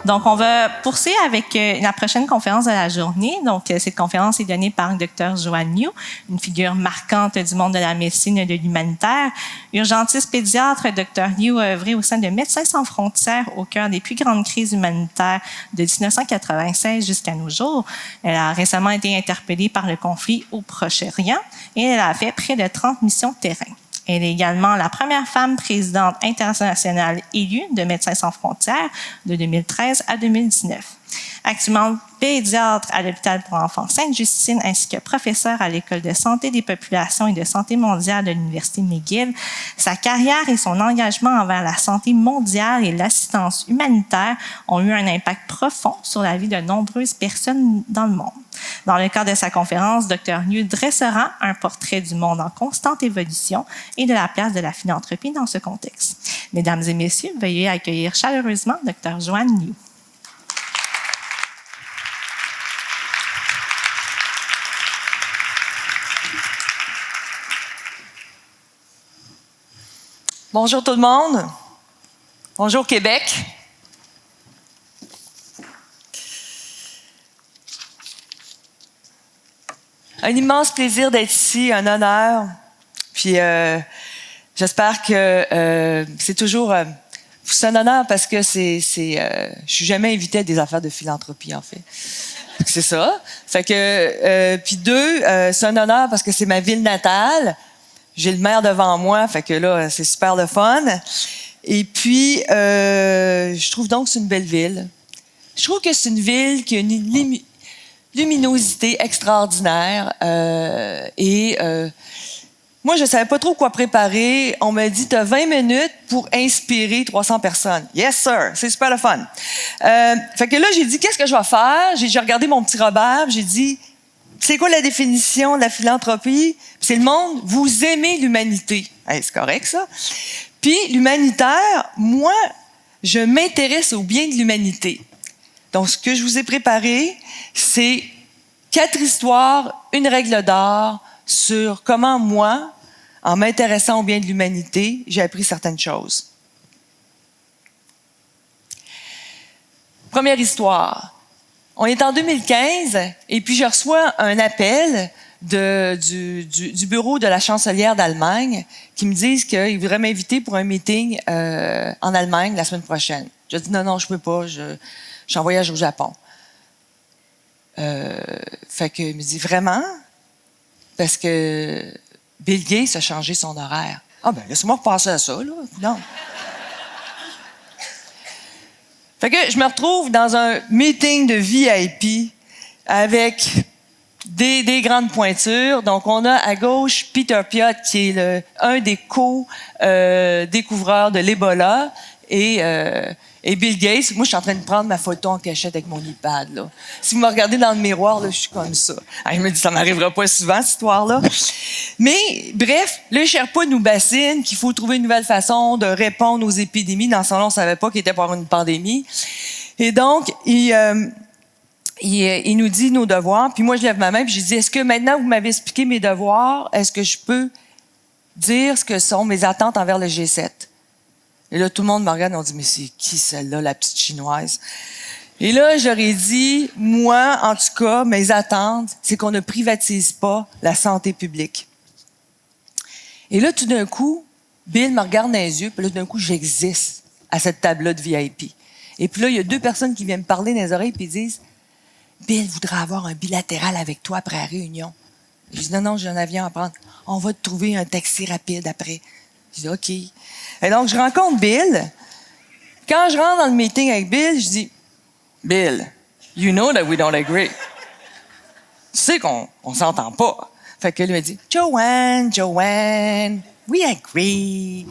Donc, on va poursuivre avec la prochaine conférence de la journée. Donc, cette conférence est donnée par le Dr. Joanne New, une figure marquante du monde de la médecine et de l'humanitaire. Urgentiste pédiatre, Dr. New a œuvré au sein de Médecins sans frontières au cœur des plus grandes crises humanitaires de 1996 jusqu'à nos jours. Elle a récemment été interpellée par le conflit au Proche-Orient et elle a fait près de 30 missions terrain. Elle est également la première femme présidente internationale élue de Médecins sans frontières de 2013 à 2019. Actuellement pédiatre à l'hôpital pour enfants Sainte-Justine ainsi que professeure à l'École de santé des populations et de santé mondiale de l'Université McGill, sa carrière et son engagement envers la santé mondiale et l'assistance humanitaire ont eu un impact profond sur la vie de nombreuses personnes dans le monde. Dans le cadre de sa conférence, Dr. New dressera un portrait du monde en constante évolution et de la place de la philanthropie dans ce contexte. Mesdames et messieurs, veuillez accueillir chaleureusement Dr. Joanne New. Bonjour tout le monde. Bonjour Québec. Un immense plaisir d'être ici, un honneur. Puis j'espère que c'est toujours c'est un honneur parce que je suis jamais invitée à des affaires de philanthropie en fait. C'est ça. Fait que puis deux, c'est un honneur parce que c'est ma ville natale. J'ai le maire devant moi, fait que là, c'est super le fun. Et puis, je trouve donc que c'est une belle ville. Je trouve que c'est une ville qui a une luminosité extraordinaire. Moi, je savais pas trop quoi préparer. On m'a dit, tu as 20 minutes pour inspirer 300 personnes. Yes, sir. C'est super le fun. Fait que là, j'ai dit, qu'est-ce que je vais faire? J'ai regardé mon petit Robert, j'ai dit, c'est quoi la définition de la philanthropie? C'est le monde, vous aimez l'humanité. Hey, c'est correct, ça. Puis, l'humanitaire, moi, je m'intéresse au bien de l'humanité. Donc, ce que je vous ai préparé, c'est 4 histoires, une règle d'or sur comment moi, en m'intéressant au bien de l'humanité, j'ai appris certaines choses. Première histoire. On est en 2015 et puis je reçois un appel du bureau de la chancelière d'Allemagne qui me disent qu'ils voudraient m'inviter pour un meeting en Allemagne la semaine prochaine. Je dis non, je peux pas, je suis en voyage au Japon. Fait que il me dit vraiment? Parce que Bill Gates a changé son horaire. Ah ben laisse-moi repasser à ça, là. Non. Fait que je me retrouve dans un meeting de VIP avec des grandes pointures. Donc, on a à gauche Peter Piot, qui est un des co-découvreurs de l'Ebola, et Bill Gates. Moi, je suis en train de prendre ma photo en cachette avec mon iPad, là. Si vous me regardez dans le miroir, là, je suis comme ça. Il me dit, ça m'arrivera pas souvent, cette histoire-là. Mais, bref, le Sherpa nous bassine qu'il faut trouver une nouvelle façon de répondre aux épidémies. Dans ce temps-là, on savait pas qu'il était pour une pandémie. Et donc, il nous dit nos devoirs. Puis moi, je lève ma main puis je dis, est-ce que maintenant, vous m'avez expliqué mes devoirs, est-ce que je peux dire ce que sont mes attentes envers le G7? Et là, tout le monde me regarde et on dit, mais c'est qui celle-là, la petite chinoise? Et là, je leur ai dit, moi, en tout cas, mes attentes, c'est qu'on ne privatise pas la santé publique. Et là, tout d'un coup, Bill me regarde dans les yeux, puis là, tout d'un coup, j'existe à cette table-là de VIP. Et puis là, il y a 2 personnes qui viennent me parler dans les oreilles puis ils disent, Bill voudrait avoir un bilatéral avec toi après la réunion. Je dis, non, j'ai un avion à prendre. On va te trouver un taxi rapide après. Je dis, OK. Et donc, je rencontre Bill. Quand je rentre dans le meeting avec Bill, je dis, Bill, you know that we don't agree. Tu sais qu'on s'entend pas. Fait que lui me dit, Joanne, we agree.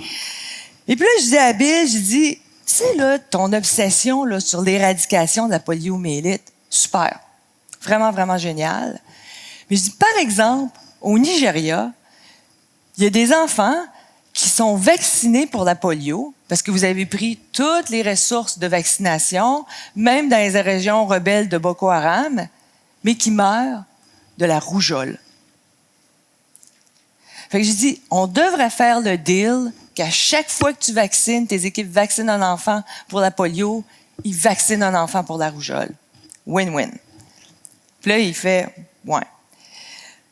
Et puis là, je dis à Bill, je dis, tu sais, là, ton obsession là, sur l'éradication de la poliomyélite, super. Vraiment, vraiment génial. Mais je dis, par exemple, au Nigeria, il y a des enfants qui sont vaccinés pour la polio parce que vous avez pris toutes les ressources de vaccination, même dans les régions rebelles de Boko Haram, mais qui meurent de la rougeole. Fait que j'ai dit, on devrait faire le deal qu'à chaque fois que tu vaccines, tes équipes vaccinent un enfant pour la polio, il vaccine un enfant pour la rougeole. Win-win. Puis là, il fait « ouais ».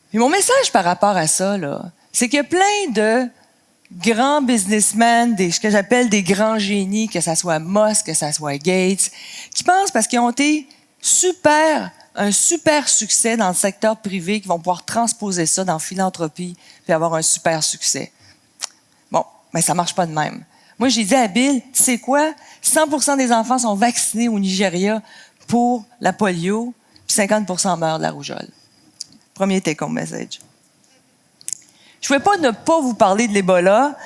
Puis mon message par rapport à ça, là, c'est qu'il y a plein de grands businessmen, ce que j'appelle des grands génies, que ça soit Musk, que ça soit Gates, qui pensent parce qu'ils ont été un super succès dans le secteur privé, qu'ils vont pouvoir transposer ça dans la philanthropie puis avoir un super succès. Bon, mais ça marche pas de même. Moi, j'ai dit à Bill, tu sais quoi? 100% des enfants sont vaccinés au Nigeria pour la polio, puis 50% meurent de la rougeole. Premier take-home message. Je ne pouvais pas ne pas vous parler de l'Ebola.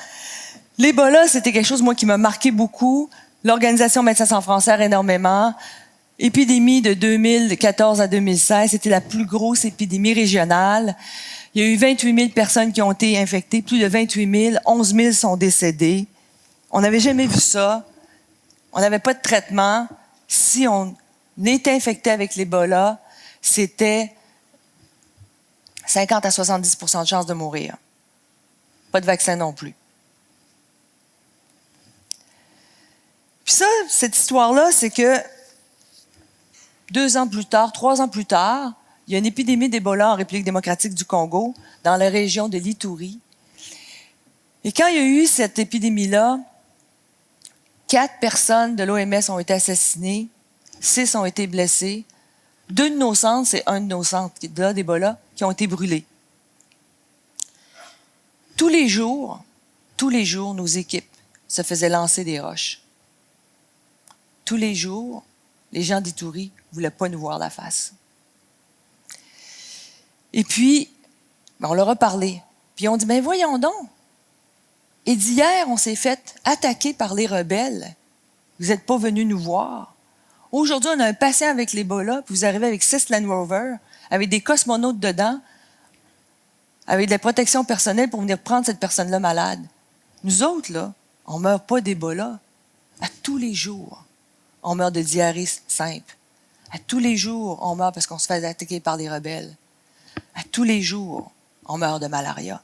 L'Ebola, c'était quelque chose, moi, qui m'a marqué beaucoup. L'Organisation Médecins sans frontières, énormément. Épidémie de 2014 à 2016, c'était la plus grosse épidémie régionale. Il y a eu 28 000 personnes qui ont été infectées, plus de 28 000, 11 000 sont décédés. On n'avait jamais vu ça. On n'avait pas de traitement. Si on était infecté avec l'Ebola, c'était 50 à 70 % de chances de mourir. Pas de vaccin non plus. Puis ça, cette histoire-là, c'est que 3 ans plus tard, il y a une épidémie d'Ebola en République démocratique du Congo, dans la région de l'Ituri. Et quand il y a eu cette épidémie-là, 4 personnes de l'OMS ont été assassinées, 6 ont été blessées. 2 de nos centres, c'est un de nos centres d'Ebola, qui ont été brûlés. Tous les jours, nos équipes se faisaient lancer des roches. Tous les jours, les gens d'Ituri ne voulaient pas nous voir la face. Et puis, on leur a parlé. Puis on dit, ben voyons donc. Et d'hier, on s'est fait attaquer par les rebelles. Vous n'êtes pas venus nous voir. Aujourd'hui, on a un patient avec l'Ebola, puis vous arrivez avec 6 Land Rover, avec des cosmonautes dedans, avec de la protection personnelle pour venir prendre cette personne-là malade. Nous autres, là, on ne meurt pas d'Ebola. À tous les jours, on meurt de diarrhée simple. À tous les jours, on meurt parce qu'on se fait attaquer par les rebelles. À tous les jours, on meurt de malaria.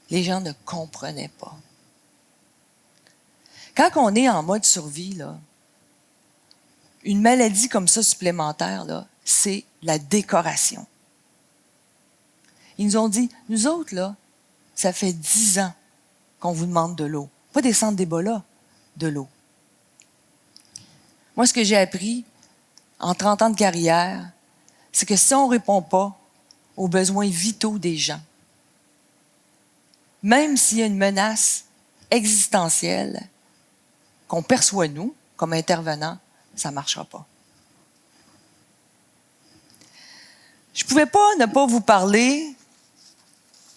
Les gens ne comprenaient pas. Quand on est en mode survie, là, une maladie comme ça supplémentaire, là, c'est la décoration. Ils nous ont dit, nous autres, là, ça fait 10 ans qu'on vous demande de l'eau. Pas des centres d'Ebola, de l'eau. Moi, ce que j'ai appris en 30 ans de carrière, c'est que si on ne répond pas aux besoins vitaux des gens, même s'il y a une menace existentielle qu'on perçoit, nous, comme intervenants, ça ne marchera pas. Je ne pouvais pas ne pas vous parler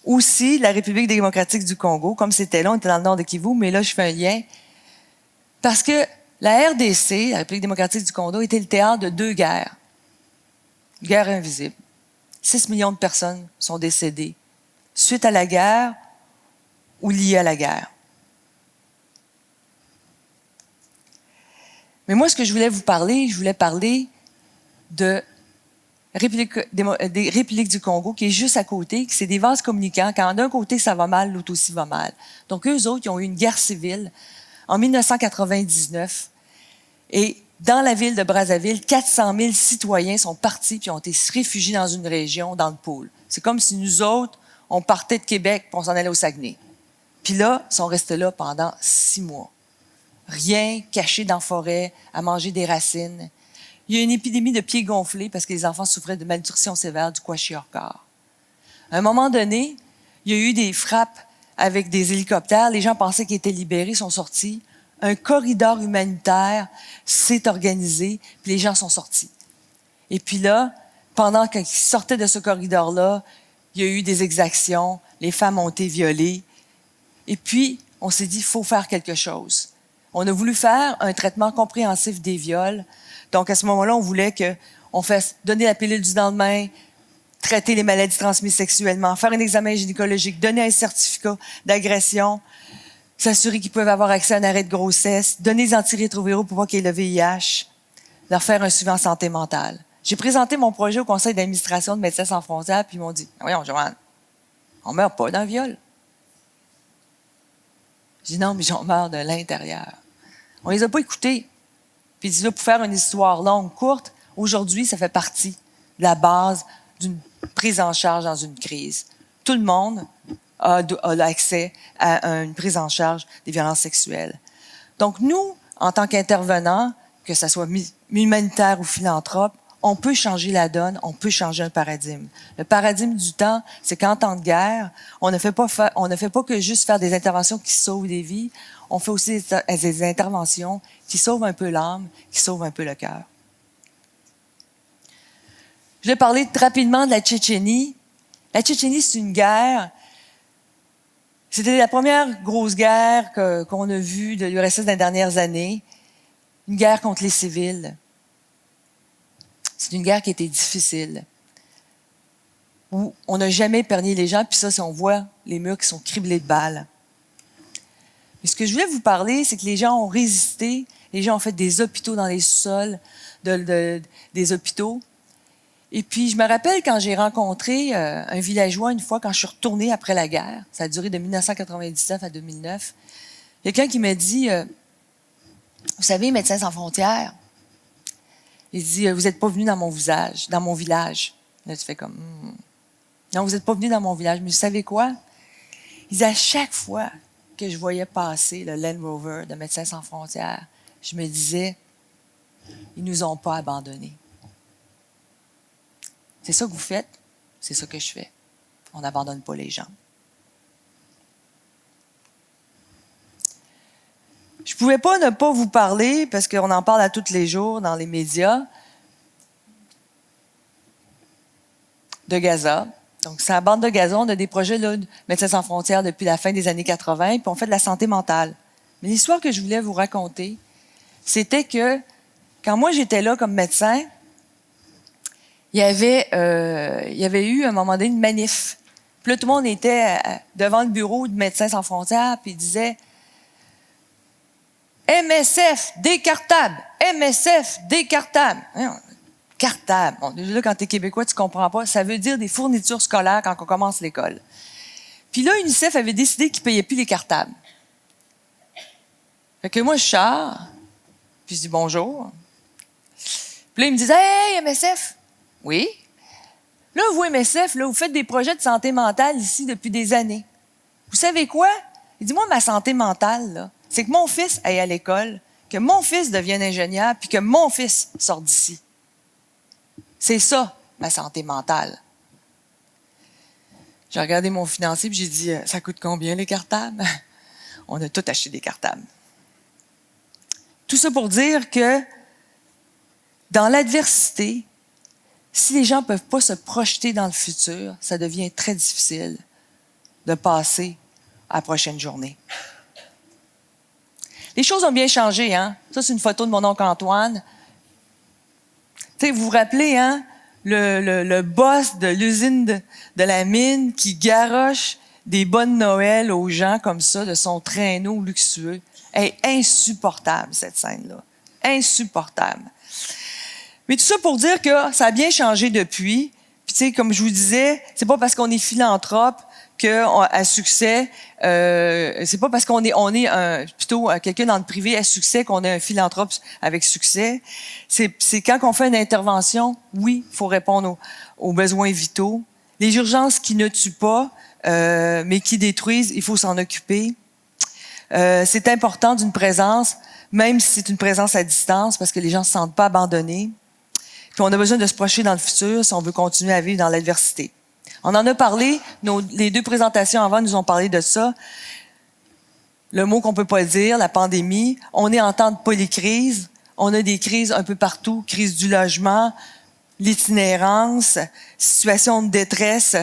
aussi de la République démocratique du Congo, comme c'était là, on était dans le nord de Kivu, mais là, je fais un lien. Parce que la RDC, la République démocratique du Congo, était le théâtre de 2 guerres. Guerre invisible. 6 millions de personnes sont décédées suite à la guerre ou liées à la guerre. Mais moi, ce que je voulais parler de des Républiques du Congo, qui est juste à côté, qui c'est des vases communicants. Quand d'un côté ça va mal, l'autre aussi va mal. Donc, eux autres, ils ont eu une guerre civile en 1999. Et dans la ville de Brazzaville, 400 000 citoyens sont partis puis ont été réfugiés dans une région, dans le pôle. C'est comme si nous autres, on partait de Québec puis on s'en allait au Saguenay. Puis là, ils sont restés là pendant 6 mois. Rien, cachés dans la forêt, à manger des racines. Il y a une épidémie de pieds gonflés parce que les enfants souffraient de malnutrition sévère, du kwashiorkor. À un moment donné, il y a eu des frappes avec des hélicoptères. Les gens pensaient qu'ils étaient libérés, sont sortis. Un corridor humanitaire s'est organisé, puis les gens sont sortis. Et puis là, pendant qu'ils sortaient de ce corridor-là, il y a eu des exactions, les femmes ont été violées. Et puis, on s'est dit, il faut faire quelque chose. On a voulu faire un traitement compréhensif des viols. Donc, à ce moment-là, on voulait qu'on fasse donner la pilule du lendemain, traiter les maladies transmises sexuellement, faire un examen gynécologique, donner un certificat d'agression, s'assurer qu'ils peuvent avoir accès à un arrêt de grossesse, donner des antirétroviraux pour voir qu'il y ait le VIH, leur faire un suivi en santé mentale. J'ai présenté mon projet au conseil d'administration de Médecins sans frontières, puis ils m'ont dit, « Voyons, Joanne, on ne meurt pas d'un viol. » J'ai dit, « Non, mais j'en meurs de l'intérieur. » On les a pas écoutés. Puis il dit là, pour faire une histoire longue, courte, aujourd'hui, ça fait partie de la base d'une prise en charge dans une crise. Tout le monde a accès à une prise en charge des violences sexuelles. Donc nous, en tant qu'intervenants, que ce soit humanitaire ou philanthrope, on peut changer la donne, on peut changer un paradigme. Le paradigme du temps, c'est qu'en temps de guerre, on ne fait pas que juste faire des interventions qui sauvent des vies, on fait aussi des interventions qui sauvent un peu l'âme, qui sauvent un peu le cœur. Je vais parler rapidement de la Tchétchénie. La Tchétchénie, c'est une guerre. C'était la première grosse guerre qu'on a vue de l'URSS dans les dernières années. Une guerre contre les civils. C'est une guerre qui a été difficile. Où on n'a jamais épargné les gens, puis ça, si on voit les murs qui sont criblés de balles. Mais ce que je voulais vous parler, c'est que les gens ont résisté. Les gens ont fait des hôpitaux dans les sous-sols des hôpitaux. Et puis, je me rappelle quand j'ai rencontré un villageois une fois, quand je suis retournée après la guerre, ça a duré de 1999 à 2009, quelqu'un qui m'a dit, vous savez, Médecins sans frontières, il dit, vous n'êtes pas venu dans mon village. Là, tu fais comme, non, vous n'êtes pas venu dans mon village. Mais vous savez quoi? Il dit, à chaque fois que je voyais passer le Land Rover de Médecins sans frontières, je me disais, ils nous ont pas abandonnés. C'est ça que vous faites, c'est ça que je fais. On n'abandonne pas les gens. Je ne pouvais pas ne pas vous parler, parce qu'on en parle à tous les jours dans les médias, de Gaza. Donc, c'est la bande de Gaza. On a des projets là, de Médecins sans frontières depuis la fin des années 80, puis on fait de la santé mentale. Mais l'histoire que je voulais vous raconter, c'était que quand moi j'étais là comme médecin, il y avait eu à un moment donné une manif. Puis là, tout le monde était devant le bureau de Médecins sans frontières, puis il disait MSF décartable, MSF décartable. Cartable. Bon, déjà là, quand tu es québécois, tu comprends pas. Ça veut dire des fournitures scolaires quand on commence l'école. Puis là, UNICEF avait décidé qu'ils ne payaient plus les cartables. Fait que moi, je sors, puis je dis bonjour. Puis là, ils me disent Hey, MSF! Oui. Là, vous, MSF, là, vous faites des projets de santé mentale ici depuis des années. Vous savez quoi? Il dit, moi, ma santé mentale, là, c'est que mon fils aille à l'école, que mon fils devienne ingénieur, puis que mon fils sorte d'ici. C'est ça, ma santé mentale. J'ai regardé mon financier, puis j'ai dit, ça coûte combien les cartables? On a tout acheté des cartables. Tout ça pour dire que dans l'adversité, si les gens ne peuvent pas se projeter dans le futur, ça devient très difficile de passer à la prochaine journée. Les choses ont bien changé, hein? Ça, c'est une photo de mon oncle Antoine. Tu sais, vous vous rappelez, hein? Le boss de l'usine de la mine qui garoche des bonnes Noël aux gens comme ça, de son traîneau luxueux. Elle est insupportable, cette scène-là. Insupportable. Mais tout ça pour dire que ça a bien changé depuis. Puis, tu sais, comme je vous disais, c'est pas parce qu'on est philanthrope qu'à succès, c'est pas parce qu'on est plutôt quelqu'un dans le privé à succès qu'on est un philanthrope avec succès. C'est quand on fait une intervention, oui, il faut répondre aux besoins vitaux. Les urgences qui ne tuent pas, mais qui détruisent, il faut s'en occuper. C'est important d'une présence, même si c'est une présence à distance, parce que les gens ne se sentent pas abandonnés. Puis on a besoin de se projeter dans le futur si on veut continuer à vivre dans l'adversité. On en a parlé, les deux présentations avant nous ont parlé de ça. Le mot qu'on peut pas dire, la pandémie. On est en temps de polycrise. On a des crises un peu partout. Crise du logement, l'itinérance, situation de détresse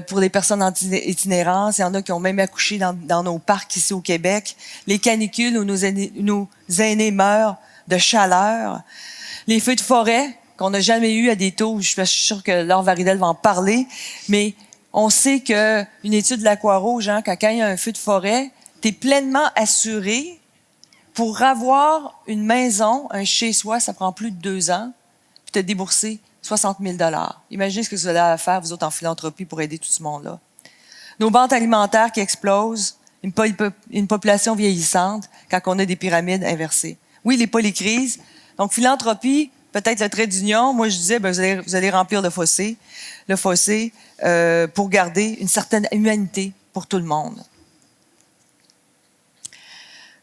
pour les personnes en itinérance. Il y en a qui ont même accouché dans nos parcs ici au Québec. Les canicules où nos aînés meurent de chaleur. Les feux de forêt qu'on n'a jamais eu à des taux, je suis sûre que Laure Varidel va en parler, mais on sait qu'une étude de l'Aquarouge, hein, quand il y a un feu de forêt, tu es pleinement assuré pour avoir une maison, un chez-soi, ça prend plus de 2 ans, puis tu as déboursé 60 000 $. Imaginez ce que vous allez à faire, vous autres, en philanthropie, pour aider tout ce monde-là. Nos banques alimentaires qui explosent, une population vieillissante, quand on a des pyramides inversées. Oui, les polycrises. Donc, philanthropie, peut-être le trait d'union. Moi, je disais, vous allez remplir le fossé pour garder une certaine humanité pour tout le monde.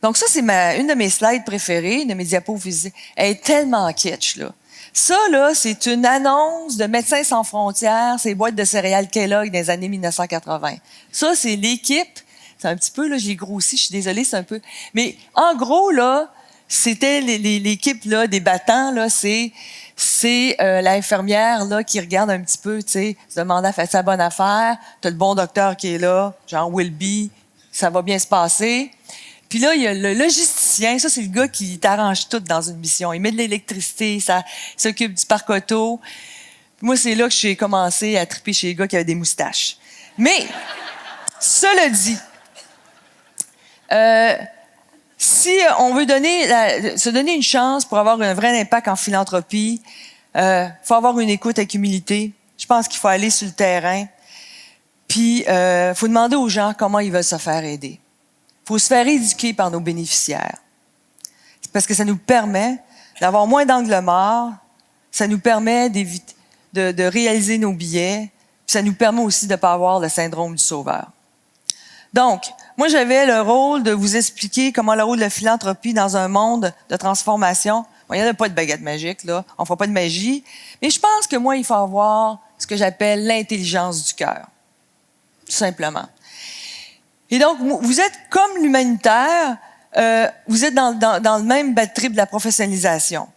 Donc, ça, c'est une de mes slides préférées, une de mes diapos physiques. Elle est tellement kitsch, là. Ça, là, c'est une annonce de Médecins sans frontières, ces boîtes de céréales Kellogg des années 1980. Ça, c'est l'équipe. C'est un petit peu, là, j'ai grossi, je suis désolée, c'est un peu. Mais en gros, là, c'était l'équipe, là, des battants, là, c'est l'infirmière, là, qui regarde un petit peu, tu sais, se demande à faire sa bonne affaire. T'as le bon docteur qui est là, genre Wilby, ça va bien se passer. Puis là, il y a le logisticien. Ça, c'est le gars qui t'arrange tout dans une mission. Il met de l'électricité, ça s'occupe du parc auto. Moi, c'est là que j'ai commencé à triper chez les gars qui avaient des moustaches. Mais, cela dit, si on veut se donner une chance pour avoir un vrai impact en philanthropie, faut avoir une écoute avec humilité. Je pense qu'il faut aller sur le terrain. Puis, faut demander aux gens comment ils veulent se faire aider. Il faut se faire éduquer par nos bénéficiaires. C'est parce que ça nous permet d'avoir moins d'angles morts, ça nous permet de réaliser nos billets, puis ça nous permet aussi de ne pas avoir le syndrome du sauveur. Donc, moi, j'avais le rôle de vous expliquer comment le rôle de la philanthropie dans un monde de transformation. Bon, il n'y en a pas de baguette magique, là. On ne fera pas de magie. Mais je pense que moi, il faut avoir ce que j'appelle l'intelligence du cœur. Tout simplement. Et donc, vous êtes comme l'humanitaire, vous êtes dans le même bad trip de la professionnalisation.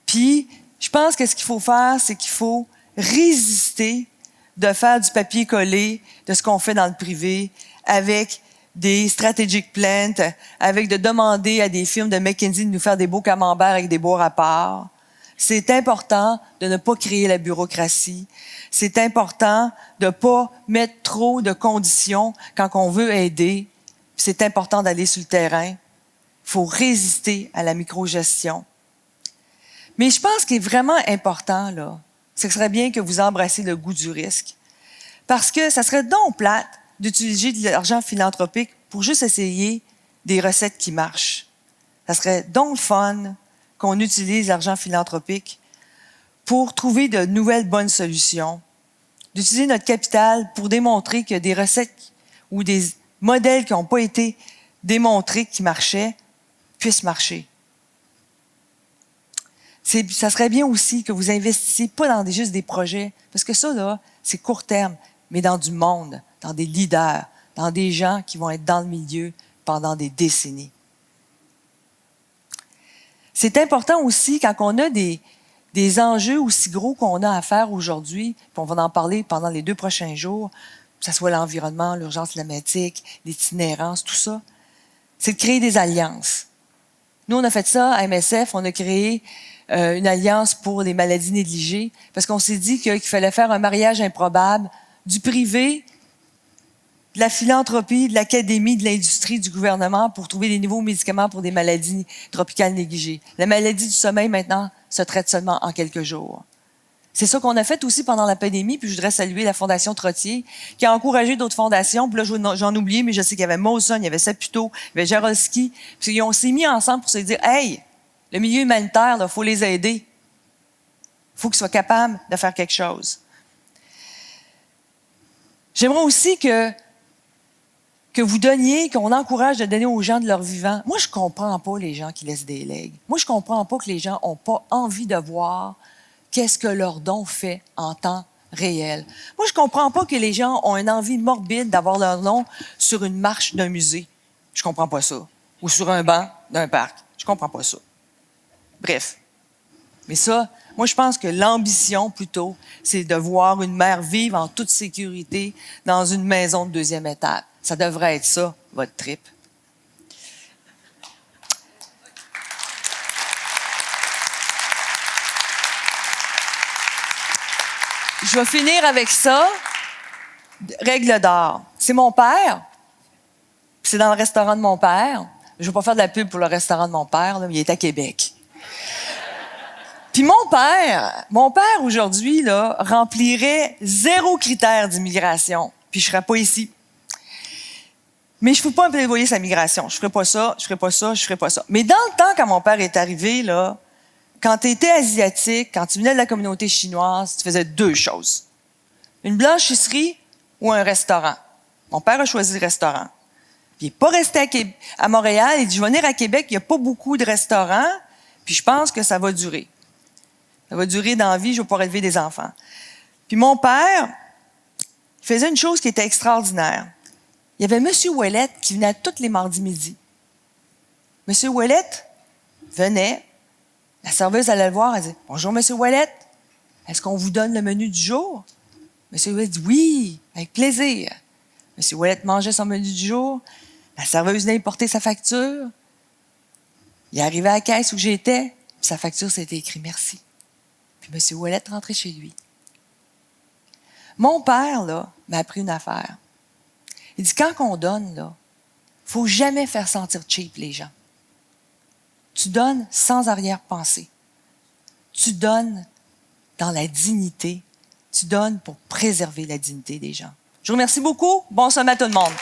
Puis, je pense que ce qu'il faut faire, c'est qu'il faut résister de faire du papier collé de ce qu'on fait dans le privé avec des strategic plans, avec de demander à des firmes de McKinsey de nous faire des beaux camemberts avec des beaux rapports. C'est important de ne pas créer la bureaucratie. C'est important de ne pas mettre trop de conditions quand on veut aider. C'est important d'aller sur le terrain. Il faut résister à la microgestion. Mais je pense qu'il est vraiment important, là, ce serait bien que vous embrassiez le goût du risque. Parce que ça serait donc plate d'utiliser de l'argent philanthropique pour juste essayer des recettes qui marchent. Ça serait donc fun qu'on utilise l'argent philanthropique pour trouver de nouvelles bonnes solutions, d'utiliser notre capital pour démontrer que des recettes ou des modèles qui n'ont pas été démontrés qui marchaient puissent marcher. Ça serait bien aussi que vous investissiez pas dans juste des projets, parce que ça, là, c'est court terme, mais dans du monde, dans des leaders, dans des gens qui vont être dans le milieu pendant des décennies. C'est important aussi, quand on a des enjeux aussi gros qu'on a à faire aujourd'hui, puis on va en parler pendant les 2 prochains jours, que ce soit l'environnement, l'urgence climatique, l'itinérance, tout ça, c'est de créer des alliances. Nous, on a fait ça à MSF, on a créé une alliance pour les maladies négligées, parce qu'on s'est dit qu'il fallait faire un mariage improbable du privé, de la philanthropie, de l'académie, de l'industrie, du gouvernement pour trouver des nouveaux médicaments pour des maladies tropicales négligées. La maladie du sommeil, maintenant, se traite seulement en quelques jours. C'est ça qu'on a fait aussi pendant la pandémie, puis je voudrais saluer la Fondation Trottier, qui a encouragé d'autres fondations. Puis là, j'en oublie, mais je sais qu'il y avait Mawson, il y avait Saputo, il y avait Jarolski. Puis on s'est mis ensemble pour se dire, hey, le milieu humanitaire, il faut les aider. Il faut qu'ils soient capables de faire quelque chose. J'aimerais aussi que vous donniez, qu'on encourage de donner aux gens de leur vivant. Moi, je comprends pas les gens qui laissent des legs. Moi, je comprends pas que les gens ont pas envie de voir qu'est-ce que leur don fait en temps réel. Moi, je comprends pas que les gens ont une envie morbide d'avoir leur nom sur une marche d'un musée. Je comprends pas ça. Ou sur un banc d'un parc. Je comprends pas ça. Bref. Mais ça, moi, je pense que l'ambition, plutôt, c'est de voir une mère vivre en toute sécurité dans une maison de 2e étage. Ça devrait être ça, votre trip. Je vais finir avec ça. Règle d'or. C'est mon père. C'est dans le restaurant de mon père. Je ne vais pas faire de la pub pour le restaurant de mon père, là, mais il est à Québec. Puis mon père aujourd'hui, là, remplirait 0 critère d'immigration. Puis je ne serais pas ici. Mais je ne peux pas prévoyer sa migration. Je ne ferai pas ça, je ne ferai pas ça, je ne ferai pas ça. Mais dans le temps, quand mon père est arrivé, là, quand tu étais asiatique, quand tu venais de la communauté chinoise, tu faisais 2 choses. Une blanchisserie ou un restaurant. Mon père a choisi le restaurant. Puis il n'est pas resté à Montréal. Il dit, je vais venir à Québec, il n'y a pas beaucoup de restaurants, puis je pense que ça va durer. Ça va durer dans la vie, je vais pouvoir élever des enfants. Puis mon père, il faisait une chose qui était extraordinaire. Il y avait M. Ouellette qui venait tous les mardis midi. M. Ouellette venait, la serveuse allait le voir, elle disait « Bonjour, M. Ouellette, est-ce qu'on vous donne le menu du jour? » M. Ouellette dit « Oui, avec plaisir. » M. Ouellette mangeait son menu du jour, la serveuse venait porter sa facture. Il arrivait à la caisse où j'étais, puis sa facture, c'était écrit « Merci ». Puis M. Ouellette rentrait chez lui. Mon père, là, m'a appris une affaire. Il dit, quand on donne, là, faut jamais faire sentir cheap les gens. Tu donnes sans arrière-pensée. Tu donnes dans la dignité. Tu donnes pour préserver la dignité des gens. Je vous remercie beaucoup. Bon sommet à tout le monde.